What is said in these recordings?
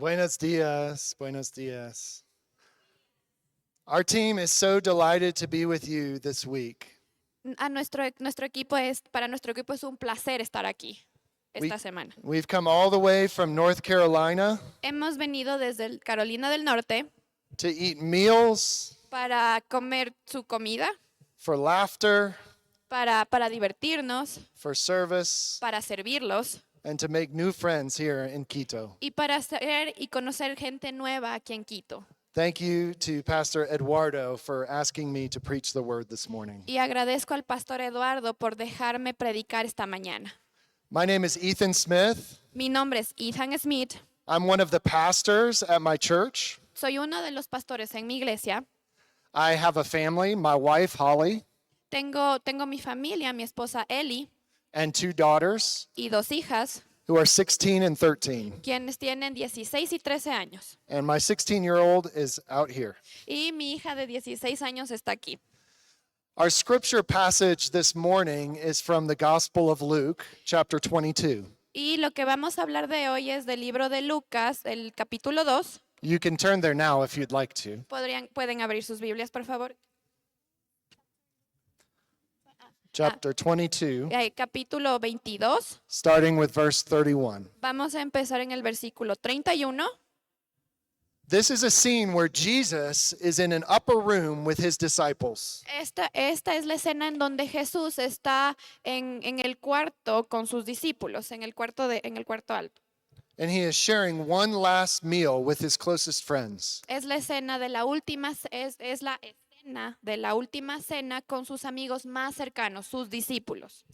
Buenos dias, buenos dias. Our team is so delighted to be with you this week. Para nuestro equipo es un placer estar aquí esta semana. We've come all the way from North Carolina Hemos venido desde Carolina del Norte to eat meals, para comer su comida, for laughter, para divertirnos, for service, para servirlos and to make new friends here in Quito. y para hacer y conocer gente nueva aquí en Quito. Thank you to Pastor Eduardo for asking me to preach the word this morning. Y agradezco al pastor Eduardo por dejarme predicar esta mañana. My name is Ethan Smith. Mi nombre es Ethan Smith. I'm one of the pastors at my church. Soy uno de los pastores en mi iglesia. I have a family, my wife, Holly, Tengo mi familia, mi esposa Ellie and two daughters y dos hijas, who are 16 and 13. quienes tienen 16 y 13 años. And my 16-year-old is out here. Y mi hija de 16 años está aquí. Our scripture passage this morning is from the Gospel of Luke, chapter 22. Y lo que vamos a hablar de hoy es del libro de Lucas, el capítulo 2. You can turn there now if you'd like to. Pueden abrir sus Biblias, por favor. Chapter 22, Capítulo 22. starting with verse 31. Vamos a empezar en el versículo 31. This is a scene where Jesus is in an upper room with his disciples. Esta es la escena en donde Jesús está en el cuarto con sus discípulos, en el cuarto alto. And he is sharing one last meal with his closest friends. Es la escena de la última, es la escena de la última cena con sus amigos más cercanos, sus discípulos.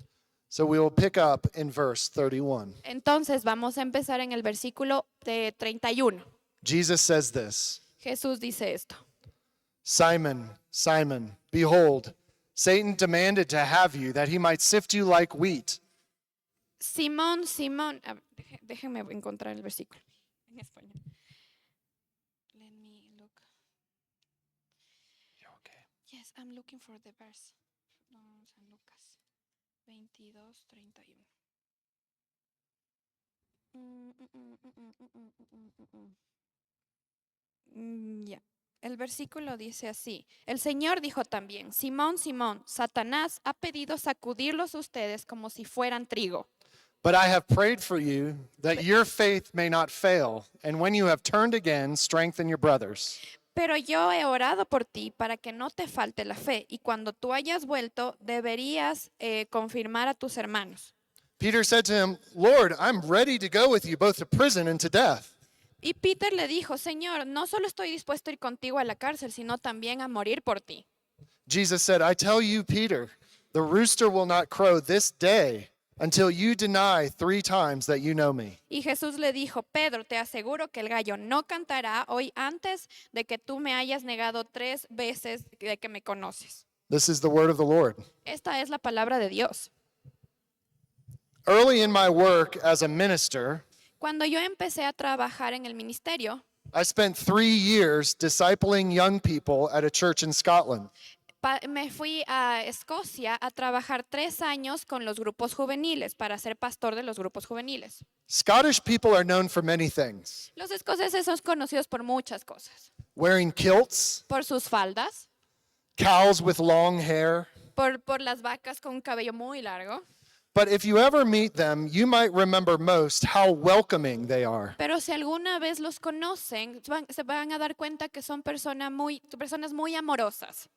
So we will pick up in verse 31. Entonces vamos a empezar en el versículo de 31. Jesus says this, Jesús dice esto. Simon, Simon, behold, Satan demanded to have you that he might sift you like wheat. Simón, déjenme encontrar el versículo en español. Let me look. You okay? Yes, I'm looking for the verse. No, San Lucas 22:31. Ya. El versículo dice así. El Señor dijo también, Simón, Simón, Satanás ha pedido sacudirlos a ustedes como si fueran trigo. But I have prayed for you that your faith may not fail, and when you have turned again, strengthen your brothers. Pero yo he orado por ti para que no te falte la fe, y cuando tú hayas vuelto, deberías confirmar a tus hermanos. Peter said to him, Lord, I'm ready to go with you both to prison and to death. Y Peter le dijo, Señor, no solo estoy dispuesto a ir contigo a la cárcel, sino también a morir por ti. Jesus said, I tell you, Peter, the rooster will not crow this day until you deny 3 times that you know me. Y Jesús le dijo, Pedro, te aseguro que el gallo no cantará hoy antes de que tú me hayas negado 3 veces de que me conoces. This is the word of the Lord. Esta es la palabra de Dios. Early in my work as a minister, Cuando yo empecé a trabajar en el ministerio, I spent 3 years discipling young people at a church in Scotland. me fui a Escocia a trabajar 3 años con los grupos juveniles para ser pastor de los grupos juveniles. Scottish people are known for many things. Los escoceses son conocidos por muchas cosas. Wearing kilts, Por sus faldas, cows with long hair. por las vacas con un cabello muy largo. But if you ever meet them, you might remember most how welcoming they are. Pero si alguna vez los conocen, se van a dar cuenta que son personas muy amorosas.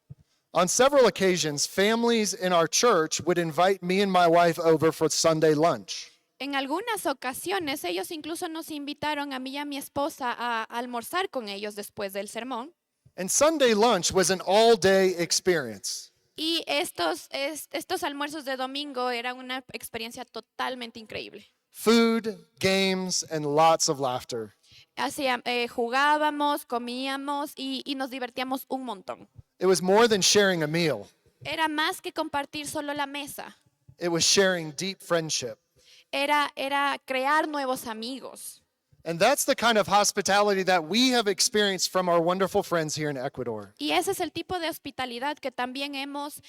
On several occasions, families in our church would invite me and my wife over for Sunday lunch. En algunas ocasiones, ellos incluso nos invitaron a mí y a mi esposa a almorzar con ellos después del sermón. And Sunday lunch was an all-day experience. Y estos almuerzos de domingo eran una experiencia totalmente increíble. Food, games, and lots of laughter. Jugábamos, comíamos y nos divertíamos un montón. It was more than sharing a meal. Era más que compartir solo la mesa. It was sharing deep friendship. Era crear nuevos amigos. And that's the kind of hospitality that we have experienced from our wonderful friends here in Ecuador. Y ese es el tipo de hospitalidad que también hemos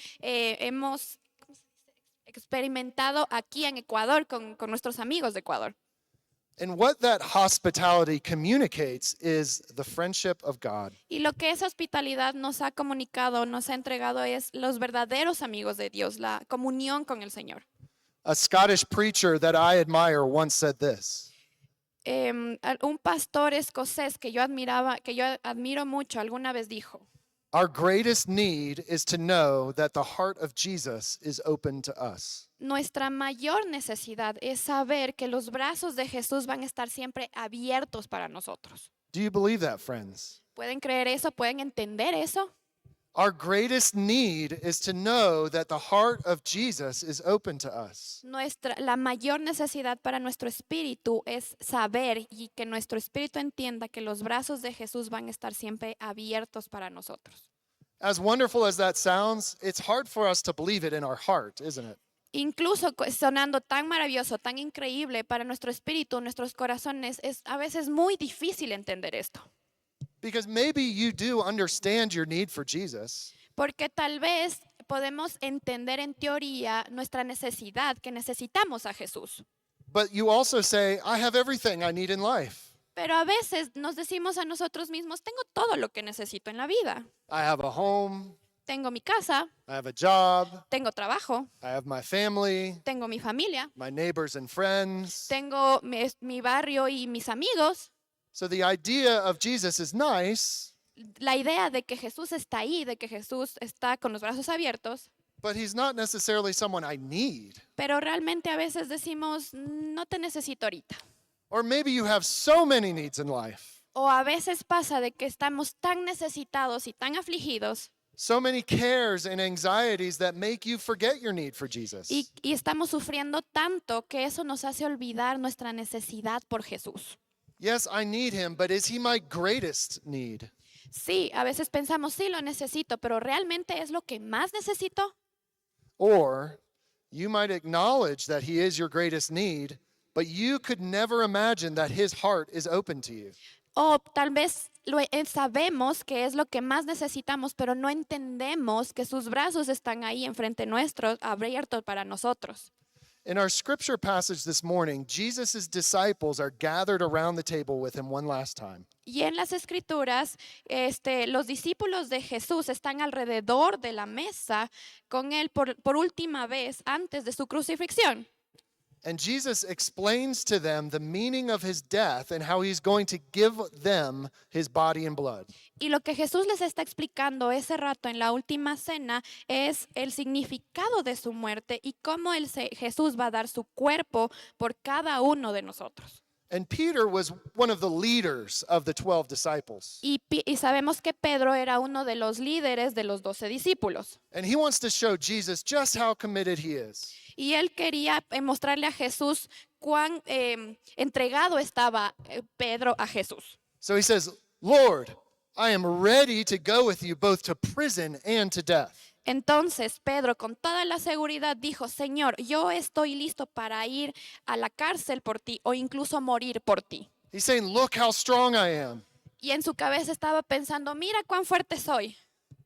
experimentado aquí en Ecuador con nuestros amigos de Ecuador. And what that hospitality communicates is the friendship of God. Y lo que esa hospitalidad nos ha comunicado, nos ha entregado es los verdaderos amigos de Dios, la comunión con el Señor. A Scottish preacher that I admire once said this: Un pastor escocés que yo admiro mucho, alguna vez dijo, our greatest need is to know that the heart of Jesus is open to us. nuestra mayor necesidad es saber que los brazos de Jesús van a estar siempre abiertos para nosotros. Do you believe that, friends? ¿Pueden creer eso? ¿Pueden entender eso? Our greatest need is to know that the heart of Jesus is open to us. La mayor necesidad para nuestro espíritu es saber y que nuestro espíritu entienda que los brazos de Jesús van a estar siempre abiertos para nosotros. As wonderful as that sounds, it's hard for us to believe it in our heart, isn't it? Incluso sonando tan maravilloso, tan increíble para nuestro espíritu, nuestros corazones, es a veces muy difícil entender esto. Because maybe you do understand your need for Jesus, Porque tal vez podemos entender en teoría nuestra necesidad, que necesitamos a Jesús. but you also say, I have everything I need in life. Pero a veces nos decimos a nosotros mismos, tengo todo lo que necesito en la vida. I have a home, Tengo mi casa, I have a job, tengo trabajo, I have my family, tengo mi familia, my neighbors and friends. tengo mi barrio y mis amigos. So the idea of Jesus is nice, La idea de que Jesús está ahí, de que Jesús está con los brazos abiertos, but he's not necessarily someone I need. pero realmente a veces decimos, no te necesito ahorita. Or maybe you have so many needs in life, O a veces pasa de que estamos tan necesitados y tan afligidos so many cares and anxieties that make you forget your need for Jesus. y estamos sufriendo tanto que eso nos hace olvidar nuestra necesidad por Jesús. Yes, I need him, but is he my greatest need? Sí, a veces pensamos, sí, lo necesito, pero ¿realmente es lo que más necesito? Or you might acknowledge that he is your greatest need, but you could never imagine that his heart is open to you. O tal vez sabemos que es lo que más necesitamos, pero no entendemos que sus brazos están ahí enfrente nuestro, abiertos para nosotros. In our scripture passage this morning, Jesus' disciples are gathered around the table with him one last time. Y en las escrituras, los discípulos de Jesús están alrededor de la mesa con él por última vez antes de su crucifixión. And Jesus explains to them the meaning of his death and how he's going to give them his body and blood. Y lo que Jesús les está explicando ese rato en la última cena es el significado de su muerte y cómo Jesús va a dar su cuerpo por cada uno de nosotros. And Peter was one of the leaders of the 12 disciples. Y sabemos que Pedro era uno de los líderes de los 12 discípulos. And he wants to show Jesus just how committed he is. Y él quería mostrarle a Jesús cuán entregado estaba Pedro a Jesús. So he says, Lord, I am ready to go with you both to prison and to death. Entonces Pedro con toda la seguridad dijo, Señor, yo estoy listo para ir a la cárcel por ti o incluso morir por ti. He's saying, look how strong I am. Y en su cabeza estaba pensando, mira cuán fuerte soy.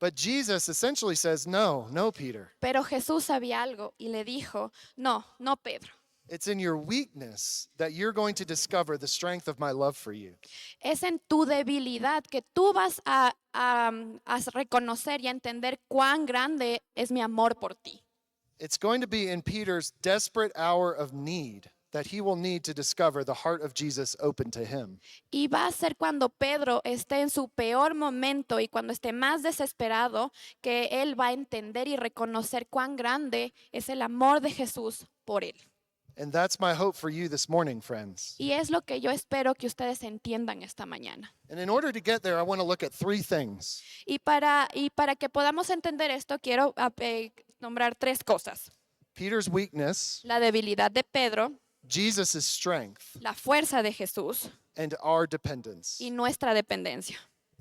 But Jesus essentially says, no, Peter. Pero Jesús sabía algo y le dijo, no, Pedro. It's in your weakness that you're going to discover the strength of my love for you. Es en tu debilidad que tú vas a reconocer y a entender cuán grande es mi amor por ti. It's going to be in Peter's desperate hour of need that he will need to discover the heart of Jesus open to him. Y va a ser cuando Pedro esté en su peor momento y cuando esté más desesperado que él va a entender y reconocer cuán grande es el amor de Jesús por él. And that's my hope for you this morning, friends. Y es lo que yo espero que ustedes entiendan esta mañana. And in order to get there, I want to look at three things. Y para que podamos entender esto, quiero nombrar tres cosas. Peter's weakness, La debilidad de Pedro, Jesus' strength, la fuerza de Jesús and our dependence. y nuestra dependencia.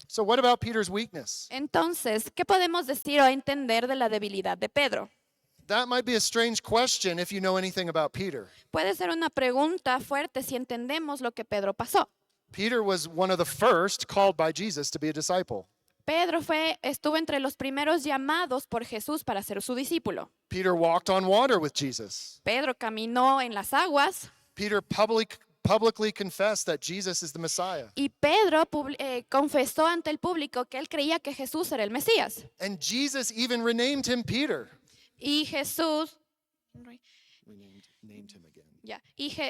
So what about Peter's weakness? Entonces, ¿qué podemos decir o entender de la debilidad de Pedro? That might be a strange question if you know anything about Peter. Puede ser una pregunta fuerte si entendemos lo que Pedro pasó. Peter was one of the first called by Jesus to be a disciple. Pedro estuvo entre los primeros llamados por Jesús para ser su discípulo. Peter walked on water with Jesus. Pedro caminó en las aguas. Peter publicly confessed that Jesus is the Messiah. Y Pedro confesó ante el público que él creía que Jesús era el Mesías. And Jesus even renamed him Peter. Y Jesús, Named him again. ya,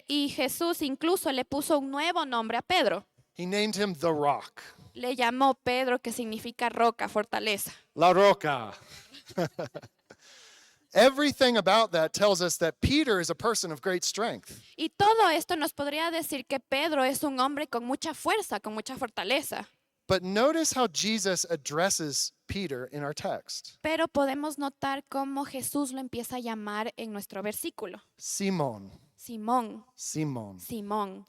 y Jesús incluso le puso un nuevo nombre a Pedro. He named him the Rock. Le llamó Pedro, que significa roca, fortaleza. La Roca. Everything about that tells us that Peter is a person of great strength. Y todo esto nos podría decir que Pedro es un hombre con mucha fuerza, con mucha fortaleza. But notice how Jesus addresses Peter in our text. Pero podemos notar cómo Jesús lo empieza a llamar en nuestro versículo. Simon. Simón, Simon. Simón.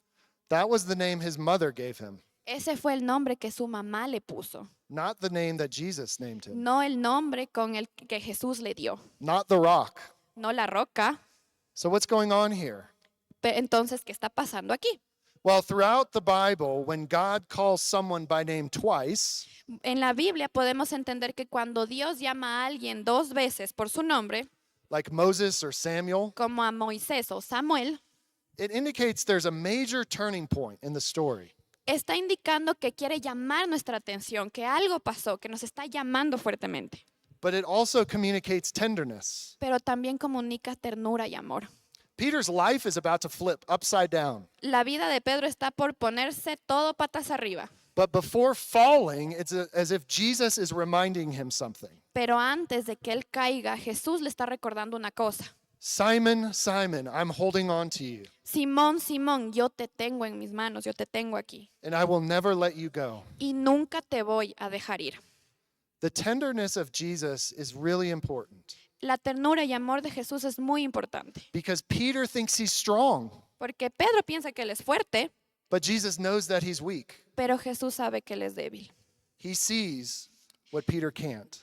That was the name his mother gave him, Ese fue el nombre que su mamá le puso, not the name that Jesus named him. no el nombre con el que Jesús le dio, Not the Rock. no la roca. So what's going on here? Entonces, ¿qué está pasando aquí? Well, throughout the Bible, when God calls someone by name twice, En la Biblia podemos entender que cuando Dios llama a alguien dos veces por su nombre, like Moses or Samuel, como a Moisés o Samuel, it indicates there's a major turning point in the story. está indicando que quiere llamar nuestra atención, que algo pasó, que nos está llamando fuertemente. But it also communicates tenderness. Pero también comunica ternura y amor. Peter's life is about to flip upside down. La vida de Pedro está por ponerse todo patas arriba. But before falling, it's as if Jesus is reminding him something. Pero antes de que él caiga, Jesús le está recordando una cosa. Simon, Simon, I'm holding on to you, Simón, Simón, yo te tengo en mis manos, yo te tengo aquí. and I will never let you go. Y nunca te voy a dejar ir. The tenderness of Jesus is really important La ternura y amor de Jesús es muy importante. because Peter thinks he's strong, Porque Pedro piensa que él es fuerte, but Jesus knows that he's weak. pero Jesús sabe que él es débil. He sees what Peter can't.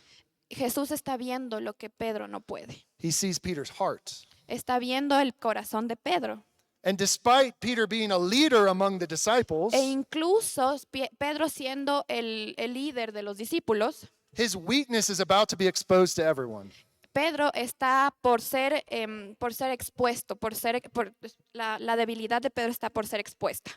Jesús está viendo lo que Pedro no puede. He sees Peter's heart. Está viendo el corazón de Pedro. And despite Peter being a leader among the disciples, E incluso Pedro siendo el líder de los discípulos, his weakness is about to be exposed to everyone. Pedro está por ser expuesto, la debilidad de Pedro está por ser expuesta.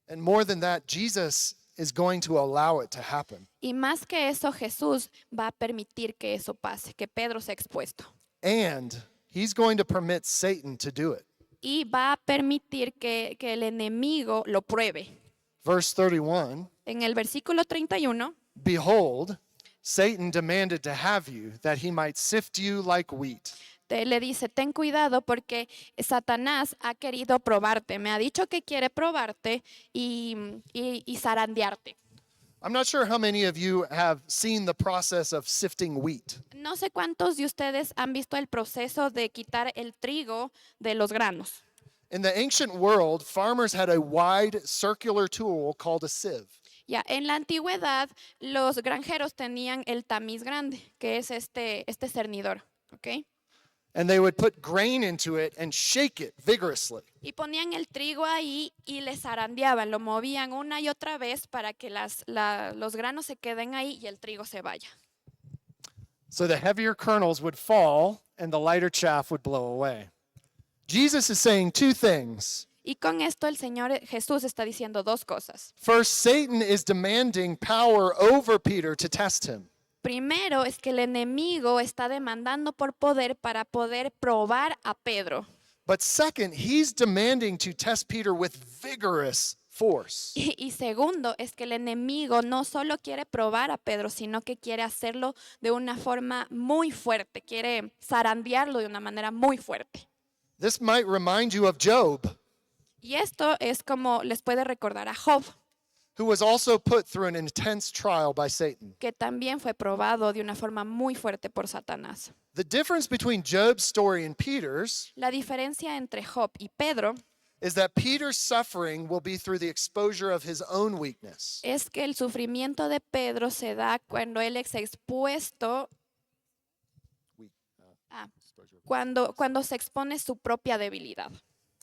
And more than that, Jesus is going to allow it to happen. Y más que eso, Jesús va a permitir que eso pase, que Pedro sea expuesto. And he's going to permit Satan to do it. Y va a permitir que el enemigo lo pruebe. Verse 31, En el versículo 31, behold, Satan demanded to have you that he might sift you like wheat. le dice, ten cuidado porque Satanás ha querido probarte. Me ha dicho que quiere probarte y zarandearte. I'm not sure how many of you have seen the process of sifting wheat. No sé cuántos de ustedes han visto el proceso de quitar el trigo de los granos. In the ancient world, farmers had a wide circular tool called a sieve. Ya, en la antigüedad, los granjeros tenían el tamiz grande, que es este cernidor, ¿ok? And they would put grain into it and shake it vigorously. Y ponían el trigo ahí y le zarandeaban, lo movían una y otra vez para que los granos se queden ahí y el trigo se vaya. So the heavier kernels would fall and the lighter chaff would blow away. Jesus is saying two things. Y con esto el Señor Jesús está diciendo dos cosas. First, Satan is demanding power over Peter to test him. Primero es que el enemigo está demandando por poder para poder probar a Pedro. But second, he's demanding to test Peter with vigorous force. Y segundo es que el enemigo no solo quiere probar a Pedro, sino que quiere hacerlo de una forma muy fuerte, quiere zarandearlo de una manera muy fuerte. This might remind you of Job, Y esto es como les puede recordar a Job, who was also put through an intense trial by Satan. que también fue probado de una forma muy fuerte por Satanás. The difference between Job's story and Peter's La diferencia entre Job y Pedro is that Peter's suffering will be through the exposure of his own weakness. es que el sufrimiento de Pedro se da cuando él es expuesto, cuando se expone su propia debilidad,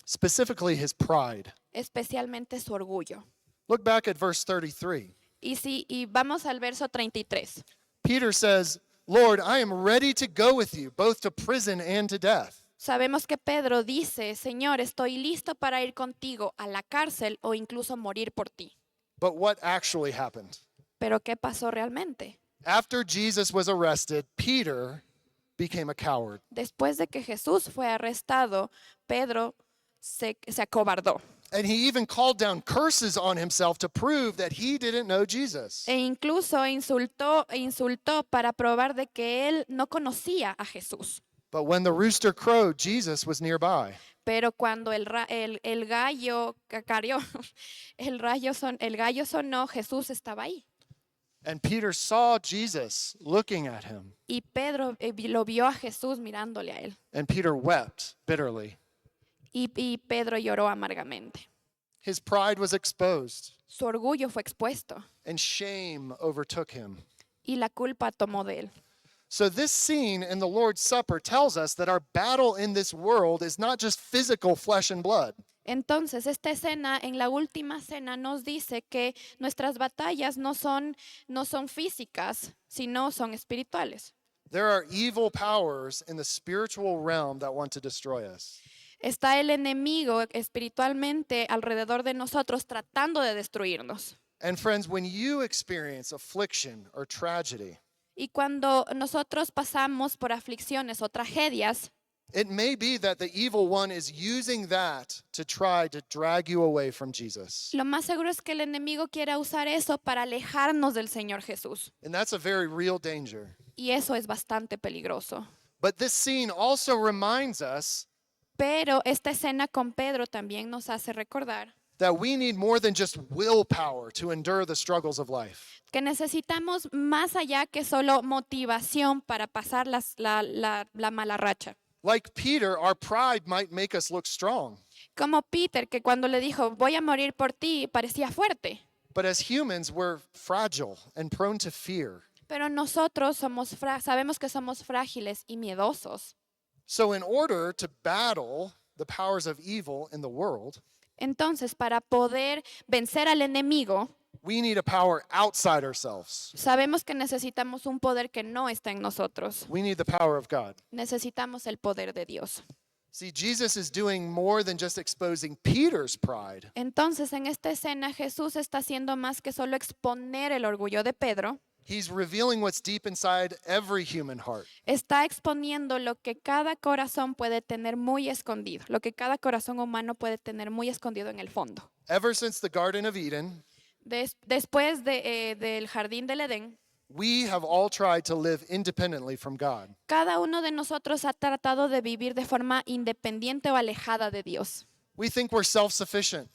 Specifically his pride. especialmente su orgullo. Look back at verse 33. Y vamos al verso 33. Peter says, Lord, I am ready to go with you, both to prison and to death. Sabemos que Pedro dice, Señor, estoy listo para ir contigo a la cárcel o incluso morir por ti. But what actually happened? Pero ¿qué pasó realmente? After Jesus was arrested, Peter became a coward. Después de que Jesús fue arrestado, Pedro se acobardó. And he even called down curses on himself to prove that he didn't know Jesus. E incluso insultó para probar de que él no conocía a Jesús. But when the rooster crowed, Jesus was nearby. Pero cuando el gallo cacarió, el gallo sonó, Jesús estaba ahí. And Peter saw Jesus looking at him. Y Pedro lo vio a Jesús mirándole a él. And Peter wept bitterly. Y Pedro lloró amargamente. His pride was exposed, Su orgullo fue expuesto and shame overtook him. y la culpa tomó de él. So, this scene in the Lord's Supper tells us that our battle in this world is not just physical flesh and blood. Entonces, esta escena en la última cena nos dice que nuestras batallas no son físicas, sino son espirituales. There are evil powers in the spiritual realm that want to destroy us. Está el enemigo espiritualmente alrededor de nosotros tratando de destruirnos. And friends, when you experience affliction or tragedy, Y cuando nosotros pasamos por aflicciones o tragedias, it may be that the evil one is using that to try to drag you away from Jesus. lo más seguro es que el enemigo quiera usar eso para alejarnos del Señor Jesús. And that's a very real danger. Y eso es bastante peligroso. But this scene also reminds us Pero esta escena con Pedro también nos hace recordar that we need more than just willpower to endure the struggles of life. que necesitamos más allá que solo motivación para pasar la mala racha. Like Peter, our pride might make us look strong. Como Peter, que cuando le dijo, voy a morir por ti, parecía fuerte. But as humans, we're fragile and prone to fear. Pero nosotros sabemos que somos frágiles y miedosos. So, in order to battle the powers of evil in the world, Entonces, para poder vencer al enemigo, we need a power outside ourselves. sabemos que necesitamos un poder que no está en nosotros. We need the power of God. Necesitamos el poder de Dios. See, Jesus is doing more than just exposing Peter's pride. Entonces, en esta escena, Jesús está haciendo más que solo exponer el orgullo de Pedro. He's revealing what's deep inside every human heart. Está exponiendo lo que cada corazón puede tener muy escondido, lo que cada corazón humano puede tener muy escondido en el fondo. Ever since the Garden of Eden, Después del jardín del Edén, we have all tried to live independently from God. cada uno de nosotros ha tratado de vivir de forma independiente o alejada de Dios. We think we're self-sufficient,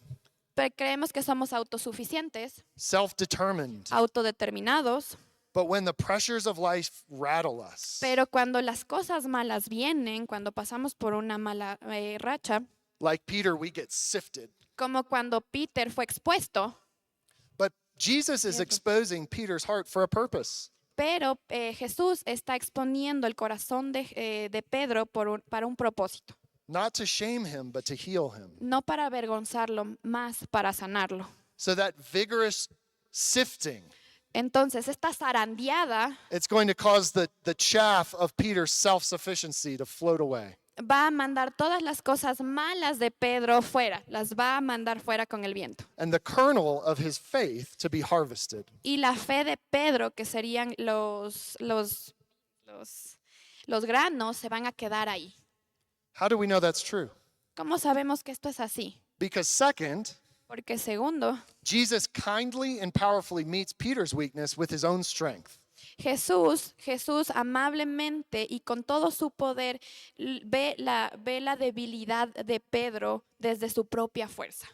Pero creemos que somos autosuficientes, self-determined. autodeterminados, But when the pressures of life rattle us, pero cuando las cosas malas vienen, cuando pasamos por una mala racha, like Peter, we get sifted. como cuando Peter fue expuesto, But Jesus is exposing Peter's heart for a purpose. pero Jesús está exponiendo el corazón de Pedro para un propósito, Not to shame him, but to heal him. no para avergonzarlo, más para sanarlo. So that vigorous sifting, Entonces, esta zarandeada it's going to cause the chaff of Peter's self-sufficiency to float away. va a mandar todas las cosas malas de Pedro fuera, las va a mandar fuera con el viento. And the kernel of his faith to be harvested. Y la fe de Pedro, que serían los granos, se van a quedar ahí. How do we know that's true? ¿Cómo sabemos que esto es así? Because second, Porque segundo, Jesus kindly and powerfully meets Peter's weakness with his own strength. Jesús amablemente y con todo su poder ve la debilidad de Pedro desde su propia fuerza.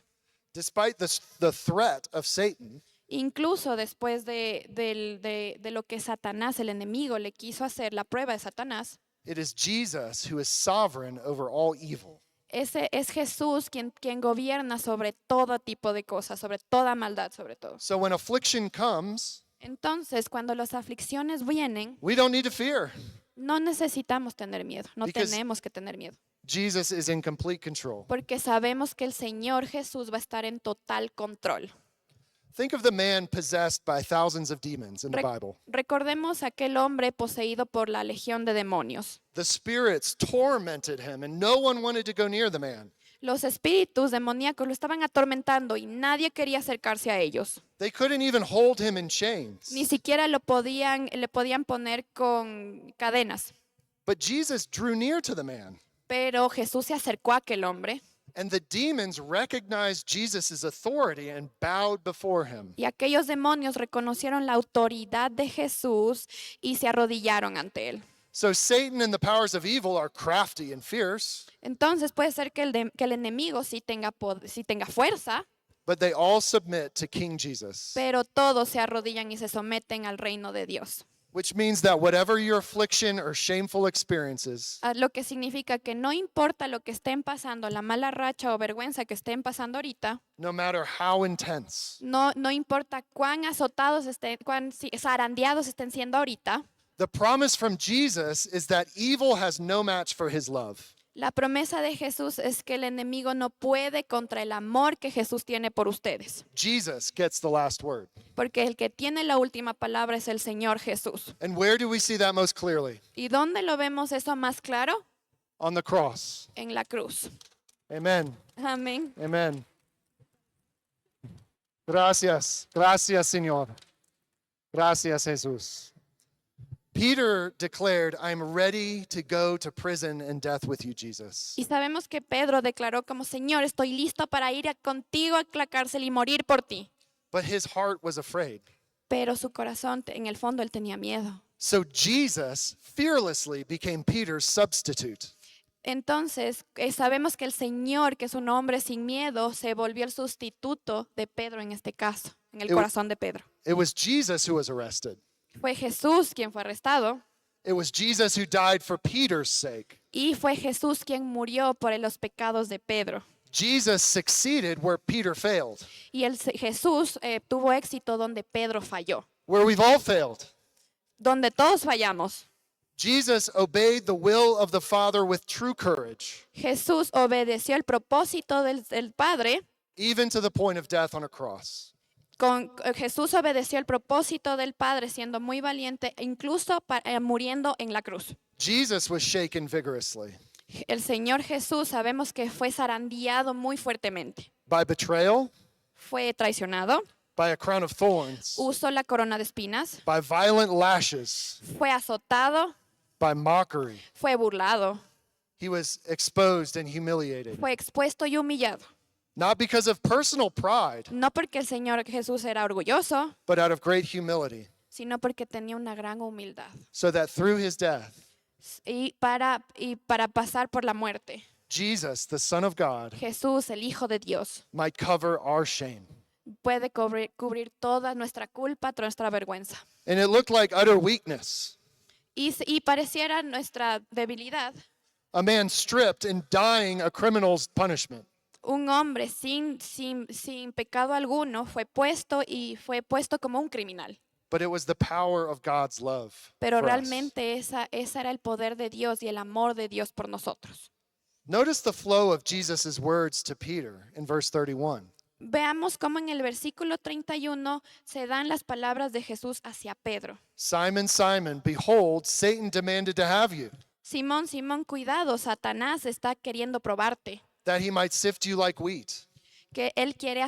Despite the threat of Satan, Incluso después de lo que Satanás, el enemigo, le quiso hacer, la prueba de Satanás, it is Jesus who is sovereign over all evil. ese es Jesús quien gobierna sobre todo tipo de cosas, sobre toda maldad, sobre todo. So when affliction comes, Entonces, cuando las aflicciones vienen, we don't need to fear. no necesitamos tener miedo, no Because- tenemos que tener miedo, Jesus is in complete control. porque sabemos que el Señor Jesús va a estar en total control. Think of the man possessed by thousands of demons in the Bible. Recordemos a aquel hombre poseído por la legión de demonios. The spirits tormented him, and no one wanted to go near the man. Los espíritus demoníacos lo estaban atormentando y nadie quería acercarse a ellos. They couldn't even hold him in chains. Ni siquiera le podían poner con cadenas. But Jesus drew near to the man, Pero Jesús se acercó a aquel hombre and the demons recognized Jesus' authority and bowed before him. y aquellos demonios reconocieron la autoridad de Jesús y se arrodillaron ante él. So Satan and the powers of evil are crafty and fierce, Entonces puede ser que el enemigo sí tenga fuerza, but they all submit to King Jesus, pero todos se arrodillan y se someten al reino de Dios. which means that whatever your affliction or shameful experiences, Lo que significa que no importa lo que estén pasando, la mala racha o vergüenza que estén pasando ahorita, no matter how intense, no importa cuán azotados estén, cuán zarandeados estén siendo ahorita, the promise from Jesus is that evil has no match for his love. la promesa de Jesús es que el enemigo no puede contra el amor que Jesús tiene por ustedes. Jesus gets the last word. Porque el que tiene la última palabra es el Señor Jesús. And where do we see that most clearly? ¿Y dónde lo vemos eso más claro? On the cross. En la cruz. Amen. Amén. Amen. Gracias. Gracias, Señor. Gracias, Jesús. Peter declared, I'm ready to go to prison and death with you, Jesus. Y sabemos que Pedro declaró como Señor, estoy listo para ir contigo a la cárcel y morir por ti. But his heart was afraid. Pero su corazón, en el fondo, él tenía miedo. So Jesus fearlessly became Peter's substitute. Entonces, sabemos que el Señor, que es un hombre sin miedo, se volvió el sustituto de Pedro en este caso, en el corazón de Pedro. It was Jesus who was arrested. Fue Jesús quien fue arrestado It was Jesus who died for Peter's sake. y fue Jesús quien murió por los pecados de Pedro. Jesus succeeded where Peter failed, Y Jesús tuvo éxito donde Pedro falló, where we've all failed. donde todos fallamos. Jesus obeyed the will of the Father with true courage, Jesús obedeció el propósito del Padre. even to the point of death on a cross. Jesús obedeció el propósito del Padre siendo muy valiente, incluso muriendo en la cruz. Jesus was shaken vigorously El Señor Jesús sabemos que fue zarandeado muy fuertemente. by betrayal, Fue traicionado, by a crown of thorns, usó la corona de espinas, by violent lashes, fue azotado, by mockery. fue burlado, He was exposed and humiliated, fue expuesto y humillado. not because of personal pride, No porque el Señor Jesús era orgulloso, but out of great humility, sino porque tenía una gran humildad. so that through his death, Y para pasar por la muerte, Jesus, the Son of God, Jesús, el Hijo de Dios, might cover our shame. puede cubrir toda nuestra culpa, toda nuestra vergüenza. And it looked like utter weakness. Y pareciera nuestra debilidad. A man stripped and dying a criminal's punishment. Un hombre sin pecado alguno fue puesto como un criminal. But it was the power of God's love. Pero for us. realmente esa era el poder de Dios y el amor de Dios por nosotros. Notice the flow of Jesus' words to Peter in verse 31. Veamos cómo en el versículo 31 se dan las palabras de Jesús hacia Pedro. Simon, Simon, behold, Satan demanded to have you, Simón, Simón, cuidado, Satanás está queriendo probarte, that he might sift you like wheat. que él quiere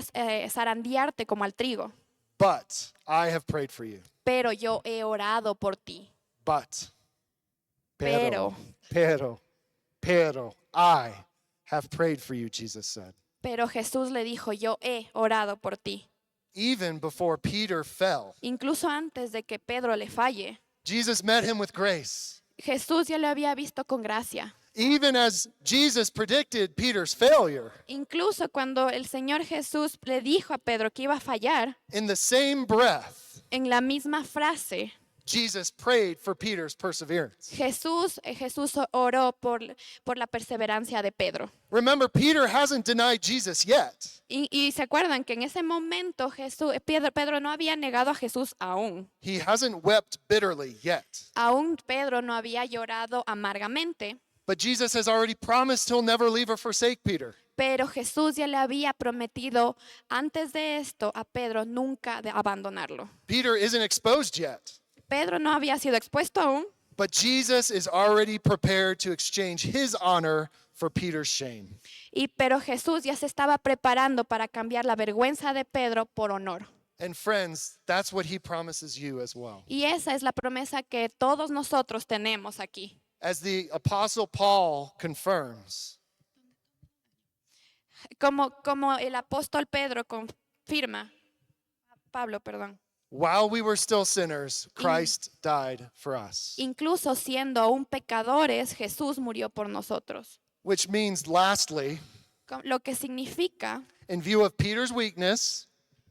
zarandearte como al trigo. But I have prayed for you. Pero yo he orado por ti. But, Pero. I have prayed for you, Jesus said. Pero Jesús le dijo, yo he orado por ti. Even before Peter fell, Incluso antes de que Pedro le falle, Jesus met him with grace. Jesús ya lo había visto con gracia. Even as Jesus predicted Peter's failure, Incluso cuando el Señor Jesús le dijo a Pedro que iba a fallar, in the same breath, en la misma frase, Jesus prayed for Peter's perseverance. Jesús oró por la perseverancia de Pedro. Remember, Peter hasn't denied Jesus yet. Y se acuerdan que en ese momento Pedro no había negado a Jesús aún. He hasn't wept bitterly yet. Aún Pedro no había llorado amargamente. But Jesus has already promised he'll never leave or forsake Peter. Pero Jesús ya le había prometido antes de esto a Pedro nunca de abandonarlo. Peter isn't exposed yet, Pedro no había sido expuesto aún, but Jesus is already prepared to exchange his honor for Peter's shame. pero Jesús ya se estaba preparando para cambiar la vergüenza de Pedro por honor. And friends, that's what he promises you as well. Y esa es la promesa que todos nosotros tenemos aquí. As the Apostle Paul confirms, Como el apóstol Pedro confirma, Pablo, perdón. while we were still sinners, Christ died for us. Incluso siendo aún pecadores, Jesús murió por nosotros. Which means, lastly, Lo que significa in view of Peter's weakness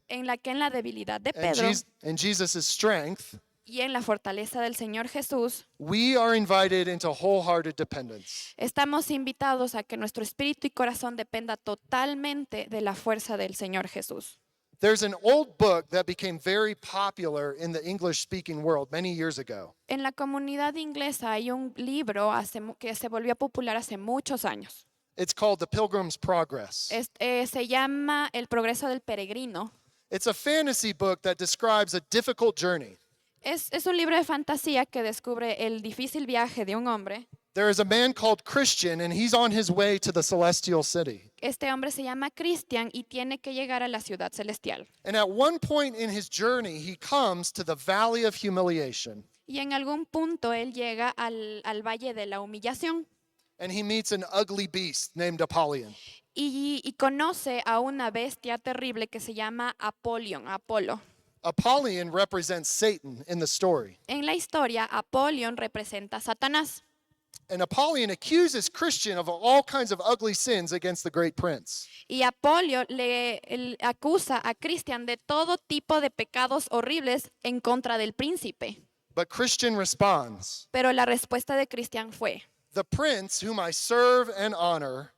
en la debilidad de and, Pedro Jesus' strength, y en la fortaleza del Señor Jesús, we are invited into wholehearted dependence. estamos invitados a que nuestro espíritu y corazón dependa totalmente de la fuerza del Señor Jesús. There's an old book that became very popular in the English-speaking world many years ago. En la comunidad inglesa hay un libro que se volvió popular hace muchos años. It's called The Pilgrim's Progress. Se llama El progreso del peregrino. It's a fantasy book that describes a difficult journey. Es un libro de fantasía que descubre el difícil viaje de un hombre. There is a man called Christian, and he's on his way to the celestial city. Este hombre se llama Cristian y tiene que llegar a la ciudad celestial. And at one point in his journey, he comes to the valley of humiliation, Y en algún punto él llega al valle de la humillación and he meets an ugly beast named Apollyon. y conoce a una bestia terrible que se llama Apolo. Apollyon represents Satan in the story. En la historia, Apolión representa a Satanás. And Apollyon accuses Christian of all kinds of ugly sins against the great prince. Y Apolio le acusa a Cristian de todo tipo de pecados horribles en contra del príncipe. But Christian responds, Pero la respuesta de Cristian fue: "The prince whom I serve and honor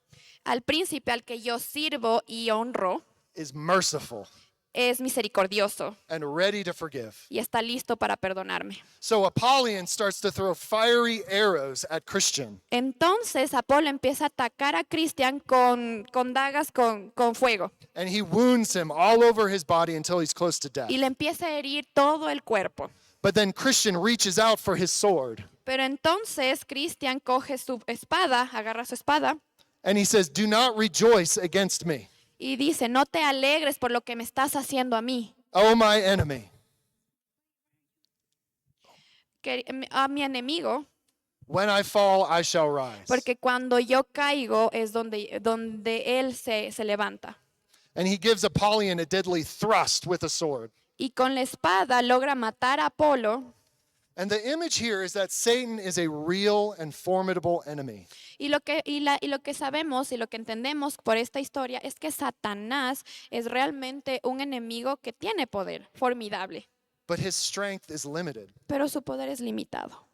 al príncipe al que yo sirvo y honro is merciful es misericordioso and ready to forgive." y está listo para perdonarme. So Apollyon starts to throw fiery arrows at Christian. Entonces Apolo empieza a atacar a Cristian con dagas con fuego And he wounds him all over his body until he's close to death. y le empieza a herir todo el cuerpo. But then Christian reaches out for his sword Pero entonces Cristian coge su espada, agarra su espada and he says, "Do not rejoice against me, y dice: no te alegres por lo que me estás haciendo a mí, O my enemy. a mi enemigo, When I fall, I shall rise." porque cuando yo caigo es donde él se levanta. And he gives Apollyon a deadly thrust with a sword. Y con la espada logra matar a Apolo. And the image here is that Satan is a real and formidable enemy. Y lo que sabemos y lo que entendemos por esta historia es que Satanás es realmente un enemigo que tiene poder formidable, But his strength is limited. pero su poder es limitado.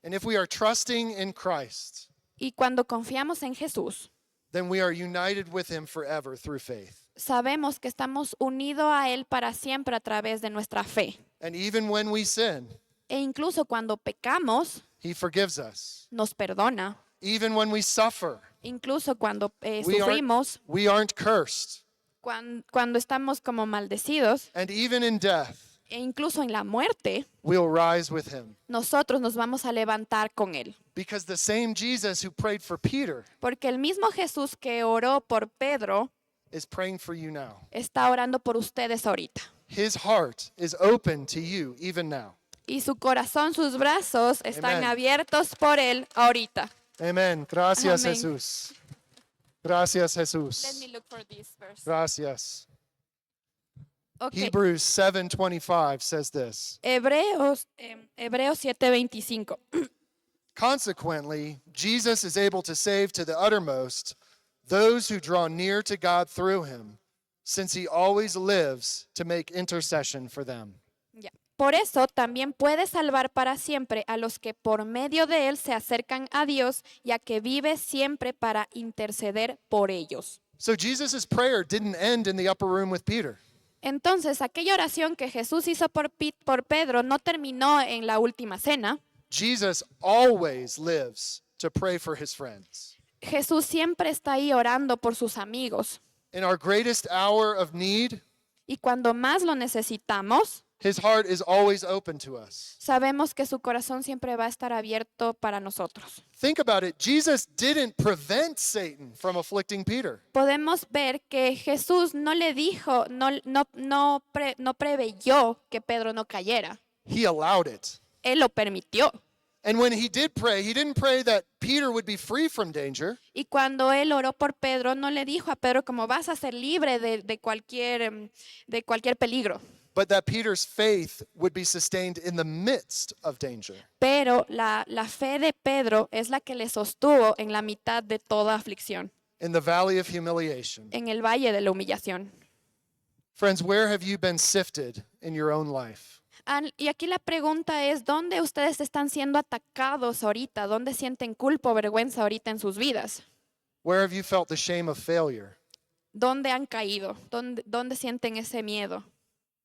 And if we are trusting in Christ, Y cuando confiamos en Jesús, then we are united with him forever through faith. sabemos que estamos unidos a Él para siempre a través de nuestra fe. And even when we sin, E incluso cuando pecamos, he forgives us. nos perdona. Even when we suffer, Incluso cuando we sufrimos, aren't cursed. cuando estamos como maldecidos, And even in death, e incluso en la muerte, we'll rise with him. nosotros nos vamos a levantar con Él. Because the same Jesus who prayed for Peter Porque el mismo Jesús que oró por Pedro is praying for you now. está orando por ustedes ahorita. His heart is open to you even now. Y su corazón, sus brazos están Amen. abiertos por Él ahorita. Amen. Gracias, Amén. Jesús. Gracias, Let Jesús. me look for this verse. Gracias. Okay. Hebrews 7:25 says this. Hebreos 7:25. Consequently, Jesus is able to save to the uttermost those who draw near to God through him, since he always lives to make intercession for them. Ya. Por eso también puede salvar para siempre a los que por medio de Él se acercan a Dios, ya que vive siempre para interceder por ellos. So Jesus' prayer didn't end in the upper room with Peter. Entonces, aquella oración que Jesús hizo por Pedro no terminó en la última cena. Jesus always lives to pray for his friends. Jesús siempre está ahí orando por sus amigos. In our greatest hour of need, Y cuando más lo necesitamos, his heart is always open to us. sabemos que su corazón siempre va a estar abierto para nosotros. Think about it. Jesus didn't prevent Satan from afflicting Peter. Podemos ver que Jesús no le dijo, no preveyó que Pedro no cayera. He allowed it. Él lo permitió. And when he did pray, he didn't pray that Peter would be free from danger. Y cuando él oró por Pedro, no le dijo a Pedro como vas a ser libre de cualquier peligro. But that Peter's faith would be sustained in the midst of danger. Pero la fe de Pedro es la que le sostuvo en la mitad de toda aflicción, In the valley of humiliation. en el valle de la humillación. Friends, where have you been sifted in your own life? Y aquí la pregunta es, ¿dónde ustedes están siendo atacados ahorita? ¿Dónde sienten culpa o vergüenza ahorita en sus vidas? Where have you felt the shame of failure? ¿Dónde han caído? ¿Dónde sienten ese miedo?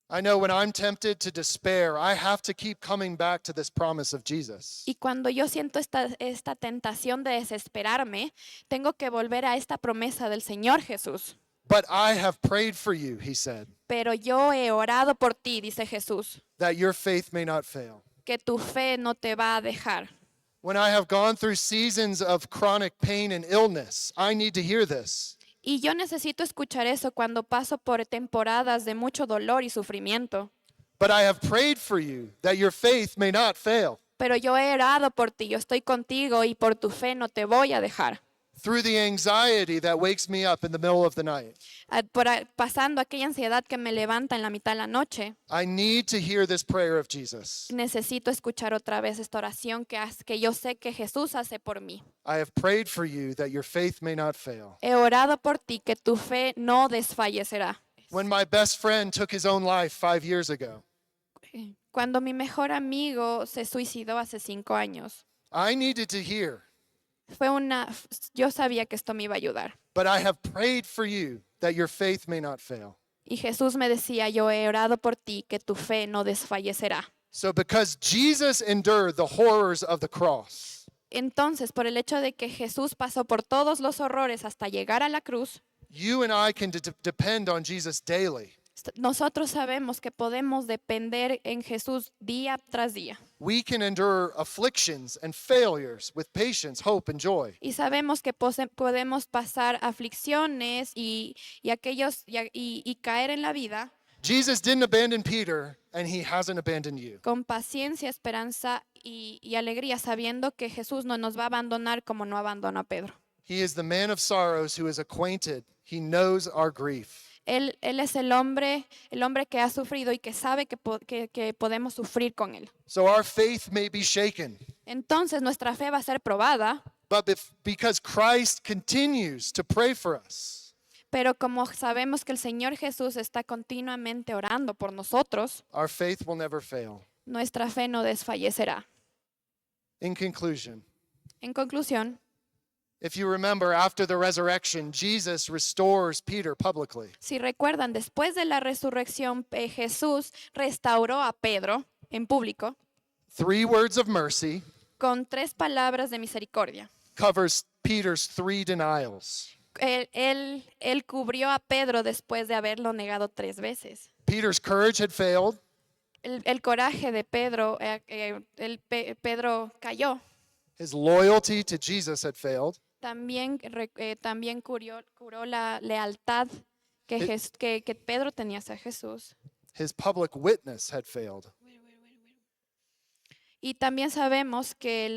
I know when I'm tempted to despair, I have to keep coming back to this promise of Jesus. Y cuando yo siento esta tentación de desesperarme, tengo que volver a esta promesa del Señor Jesús. But I have prayed for you, he said, Pero yo he orado por ti, dice Jesús, that your faith may not fail. que tu fe no te va a dejar. When I have gone through seasons of chronic pain and illness, I need to hear this. Y yo necesito escuchar eso cuando paso por temporadas de mucho dolor y sufrimiento. But I have prayed for you that your faith may not fail. Pero yo he orado por ti, yo estoy contigo y por tu fe no te voy a dejar. Through the anxiety that wakes me up in the middle of the night, Pasando aquella ansiedad que me levanta en la mitad de la noche, I need to hear this prayer of Jesus. necesito escuchar otra vez esta oración que yo sé que Jesús hace por mí. I have prayed for you that your faith may not fail. He orado por ti, que tu fe no desfallecerá. When my best friend took his own life 5 years ago, Cuando mi mejor amigo se suicidó hace 5 años, I needed to hear, yo sabía que esto me iba a ayudar. but I have prayed for you that your faith may not fail. Y Jesús me decía, yo he orado por ti, que tu fe no desfallecerá. So because Jesus endured the horrors of the cross, Entonces, por el hecho de que Jesús pasó por todos los horrores hasta llegar a la cruz, you and I can depend on Jesus daily. nosotros sabemos que podemos depender en Jesús día tras día. We can endure afflictions and failures with patience, hope, and joy. Y sabemos que podemos pasar aflicciones y caer en la vida Jesus didn't abandon Peter, and he hasn't abandoned you. con paciencia, esperanza y alegría, sabiendo que Jesús no nos va a abandonar como no abandonó a Pedro. He is the man of sorrows who is acquainted. He knows our grief. Él es el hombre que ha sufrido y que sabe que podemos sufrir con él. So our faith may be shaken, Entonces nuestra fe va a ser probada, but because Christ continues to pray for us, pero como sabemos que el Señor Jesús está continuamente orando por nosotros, our faith will never fail. nuestra fe no desfallecerá. In conclusion, En conclusión, if you remember, after the resurrection, Jesus restores Peter publicly. si recuerdan, después de la resurrección, Jesús restauró a Pedro en público 3 words of mercy con 3 palabras de misericordia. covers Peter's 3 denials. Él cubrió a Pedro después de haberlo negado 3 veces. Peter's courage had failed. El coraje de Pedro, Pedro cayó. His loyalty to Jesus had failed. También curó la lealtad que Pedro tenía hacia Jesús. His public witness had failed. Y también sabemos que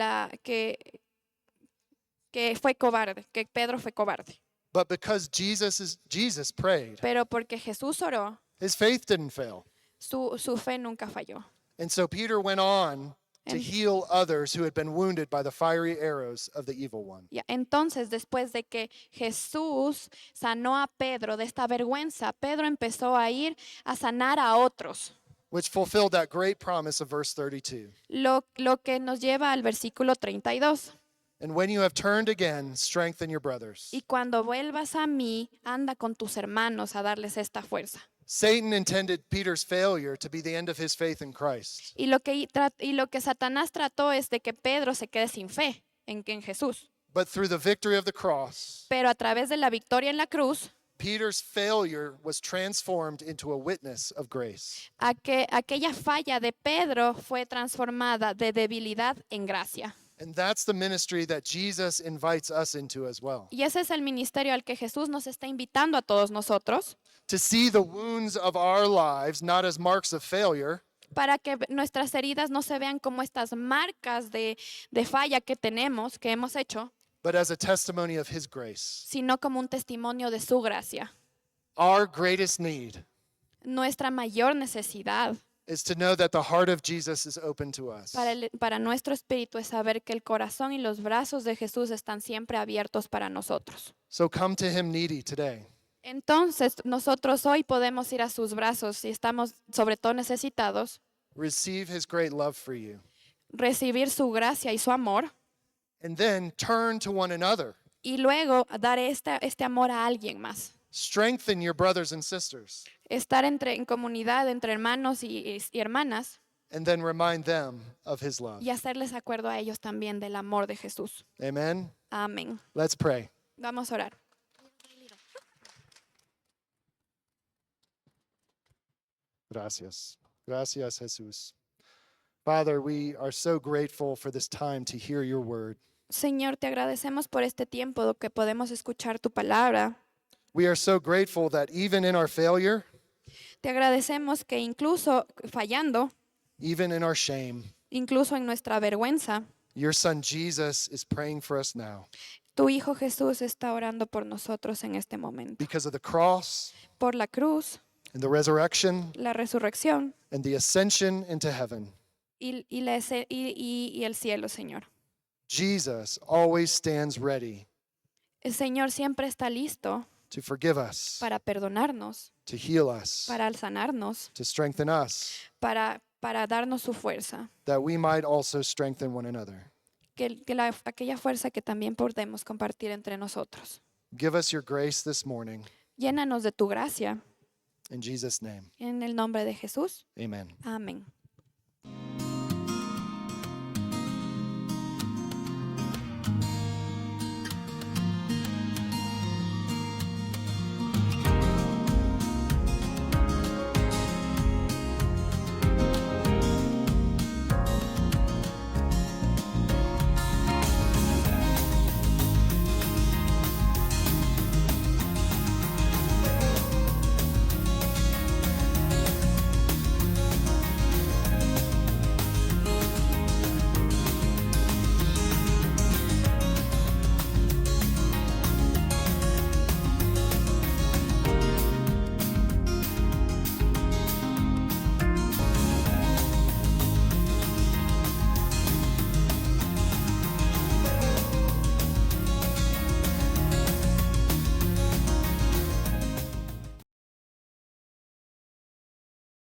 fue cobarde, que Pedro fue cobarde. But because Jesus prayed, Pero porque Jesús oró, his faith didn't fail. su fe nunca falló. And so Peter went on to heal others who had been wounded by the fiery arrows of the evil one. Ya, entonces, después de que Jesús sanó a Pedro de esta vergüenza, Pedro empezó a ir a sanar a otros. Which fulfilled that great promise of verse 32. Lo que nos lleva al versículo 32. And when you have turned again, strengthen your brothers. Y cuando vuelvas a mí, anda con tus hermanos a darles esta fuerza. Satan intended Peter's failure to be the end of his faith in Christ. Y lo que Satanás trató es de que Pedro se quede sin fe en Jesús. But through the victory of the cross, Pero a través de la victoria en la cruz, Peter's failure was transformed into a witness of grace. aquella falla de Pedro fue transformada de debilidad en gracia. And that's the ministry that Jesus invites us into as well. Y ese es el ministerio al que Jesús nos está invitando a todos nosotros, To see the wounds of our lives not as marks of failure, para que nuestras heridas no se vean como estas marcas de falla que tenemos, que hemos hecho, but as a testimony of his grace. sino como un testimonio de su gracia. Our greatest need Nuestra mayor necesidad is to know that the heart of Jesus is open to us. para nuestro espíritu es saber que el corazón y los brazos de Jesús están siempre abiertos para nosotros. So come to him needy today. Entonces, nosotros hoy podemos ir a sus brazos si estamos sobre todo necesitados, Receive his great love for you. recibir su gracia y su amor, And then turn to one another. y luego dar este amor a alguien más. Strengthen your brothers and sisters. Estar en comunidad entre hermanos y hermanas And then remind them of his love. y hacerles acuerdo a ellos también del amor de Jesús. Amen. Amén. Let's pray. Vamos a orar. Gracias. Gracias, Jesus. Father, we are so grateful for this time to hear your word. Señor, te agradecemos por este tiempo que podemos escuchar tu palabra. We are so grateful that even in our failure, Te agradecemos que incluso fallando, even in our shame, incluso en nuestra vergüenza, your son Jesus is praying for us now. tu Hijo Jesús está orando por nosotros en este momento. Because of the cross Por la cruz, and the resurrection la resurrección and the ascension into heaven, y el cielo, Señor. Jesus always stands ready El Señor siempre está listo to forgive us, para perdonarnos, to heal us, para sanarnos, to strengthen us, para darnos su fuerza. that we might also strengthen one another. Aquella fuerza que también podemos compartir entre nosotros. Give us your grace this morning. Llénanos de tu gracia. In Jesus' name, En el nombre de Jesús. amen. Amén.